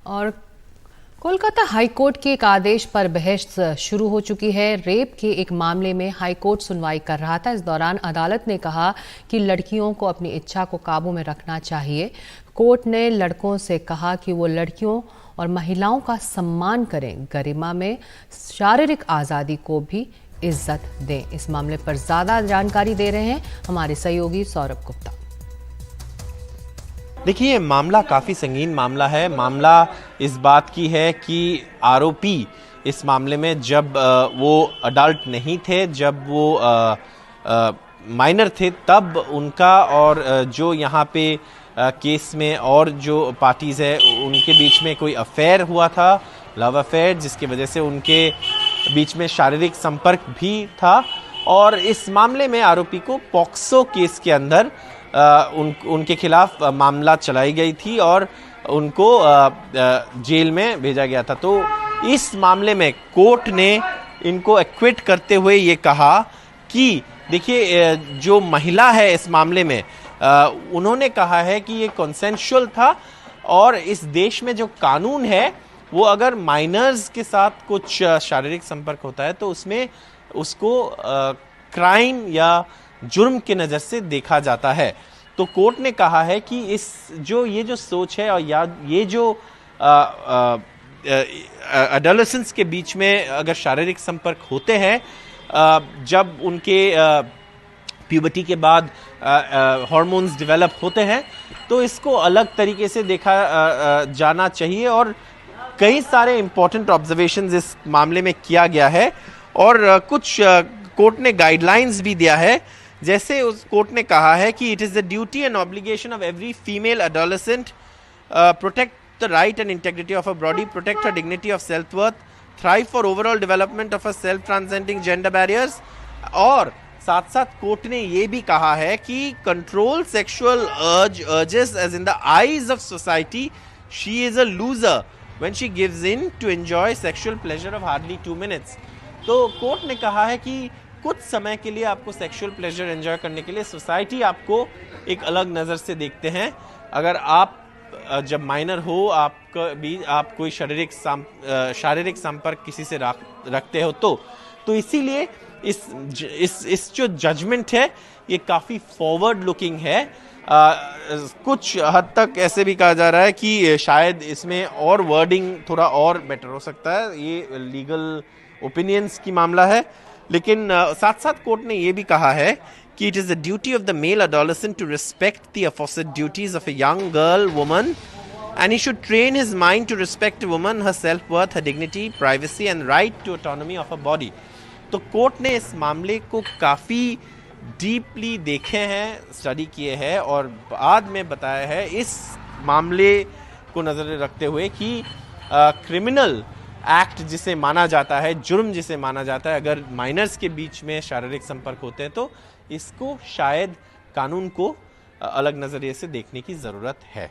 और कोलकाता हाईकोर्ट के एक आदेश पर बहस शुरू हो चुकी है। रेप के एक मामले में हाईकोर्ट सुनवाई कर रहा था। इस दौरान अदालत ने कहा कि लड़कियों को अपनी इच्छा को काबू में रखना चाहिए। कोर्ट ने लड़कों से कहा कि वो लड़कियों और महिलाओं का सम्मान करें, गरिमा में शारीरिक आज़ादी को भी इज्जत दें। इस मामले पर ज़्यादा जानकारी दे रहे हैं हमारे सहयोगी सौरभ गुप्ता। देखिए, ये मामला काफ़ी संगीन मामला है। मामला इस बात की है कि आरोपी इस मामले में जब वो अडल्ट नहीं थे, जब वो माइनर थे, तब उनका और जो यहाँ पे केस में और जो पार्टीज़ है उनके बीच में कोई अफेयर हुआ था, लव अफेयर, जिसकी वजह से उनके बीच में शारीरिक संपर्क भी था। और इस मामले में आरोपी को पॉक्सो केस के अंदर उनके खिलाफ मामला चलाई गई थी और उनको जेल में भेजा गया था। तो इस मामले में कोर्ट ने इनको एक्विट करते हुए ये कहा कि देखिए, जो महिला है इस मामले में, उन्होंने कहा है कि ये कंसेंशुअल था और इस देश में जो कानून है वो अगर माइनर्स के साथ कुछ शारीरिक संपर्क होता है तो उसमें उसको क्राइम या जुर्म की नज़र से देखा जाता है। तो कोर्ट ने कहा है कि ये जो सोच है और ये जो एडोलेसेंट्स के बीच में अगर शारीरिक संपर्क होते हैं, जब उनके प्यूबर्टी के बाद हार्मोन्स डेवलप होते हैं, तो इसको अलग तरीके से देखा जाना चाहिए। और कई सारे इंपॉर्टेंट ऑब्जर्वेशंस इस मामले में किया गया है और कुछ कोर्ट ने गाइडलाइंस भी दिया है। जैसे उस कोर्ट ने कहा है कि it is the duty and obligation of every female adolescent protect the right and integrity of a body, protect her dignity of self worth, thrive for overall development of a self transcending gender barriers. और साथ साथ court ने ये भी कहा है कि control sexual urges as in the eyes of society, she is a loser when she gives in to enjoy sexual pleasure of hardly 2 minutes. तो कोर्ट ने कहा है कि कुछ समय के लिए आपको सेक्सुअल प्लेजर एंजॉय करने के लिए सोसाइटी आपको एक अलग नज़र से देखते हैं। अगर आप जब माइनर हो, आप कोई शारीरिक संपर्क किसी से रखते हो तो इसीलिए इस जो जजमेंट है ये काफ़ी फॉरवर्ड लुकिंग है। कुछ हद तक ऐसे भी कहा जा रहा है कि शायद इसमें और वर्डिंग थोड़ा और बेटर हो सकता है। ये लीगल ओपिनियंस की मामला है, लेकिन साथ साथ कोर्ट ने यह भी कहा है कि it is the duty of the male adolescent to respect the aforesaid duties of a young girl woman and he should train his mind to respect woman, her self worth, her dignity, privacy and right to autonomy of a body. तो court ने इस मामले को काफ़ी deeply देखे हैं, study किए हैं और बाद में बताया है इस मामले को नज़र रखते हुए कि क्रिमिनल एक्ट जिसे माना जाता है, जुर्म जिसे माना जाता है, अगर माइनर्स के बीच में शारीरिक संपर्क होते हैं तो इसको शायद कानून को अलग नज़रिए से देखने की ज़रूरत है।